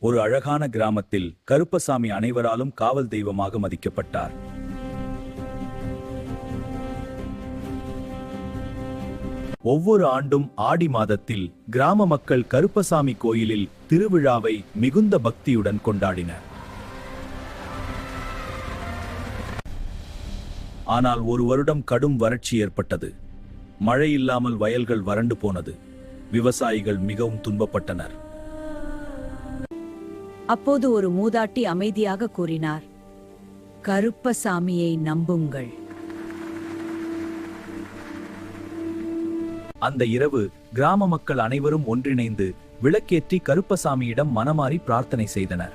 ஒரு அழகான கிராமத்தில் கருப்பசாமி அனைவராலும் காவல் தெய்வமாக மதிக்கப்பட்டார். ஒவ்வொரு ஆண்டும் ஆடி மாதத்தில் கிராம மக்கள் கருப்பசாமி கோயிலில் திருவிழாவை மிகுந்த பக்தியுடன் கொண்டாடினர். ஆனால் ஒரு வருடம் கடும் வறட்சி ஏற்பட்டது. மழை இல்லாமல் வயல்கள் வறண்டு போனது. விவசாயிகள் மிகவும் துன்பப்பட்டனர். அப்போது ஒரு மூதாட்டி அமைதியாக கூறினார், கருப்பசாமியை நம்புங்கள். அந்த இரவு கிராம மக்கள் அனைவரும் ஒன்றிணைந்து விளக்கேற்றி கருப்பசாமியிடம் மனமாறி பிரார்த்தனை செய்தனர்.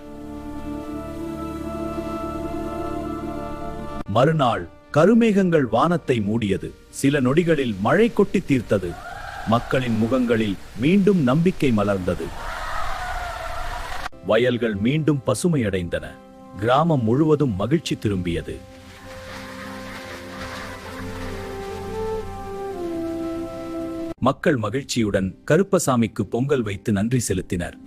மறுநாள் கருமேகங்கள் வானத்தை மூடியது. சில நொடிகளில் மழை கொட்டி தீர்த்தது. மக்களின் முகங்களில் மீண்டும் நம்பிக்கை மலர்ந்தது. வயல்கள் மீண்டும் பசுமையடைந்தன. கிராமம் முழுவதும் மகிழ்ச்சி திரும்பியது. மக்கள் மகிழ்ச்சியுடன் கருப்பசாமிக்கு பொங்கல் வைத்து நன்றி செலுத்தினர்.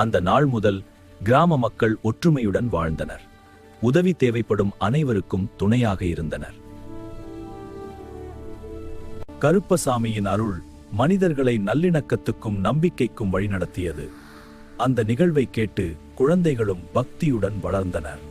அந்த நாள் முதல் கிராம மக்கள் ஒற்றுமையுடன் வாழ்ந்தனர். உதவி தேவைப்படும் அனைவருக்கும் துணையாக இருந்தனர். கருப்பசாமியின் அருள் மனிதர்களை நல்லிணக்கத்துக்கும் நம்பிக்கைக்கும் வழிநடத்தியது. அந்த நிகழ்வை கேட்டு குழந்தைகளும் பக்தியுடன் வளர்ந்தனர்.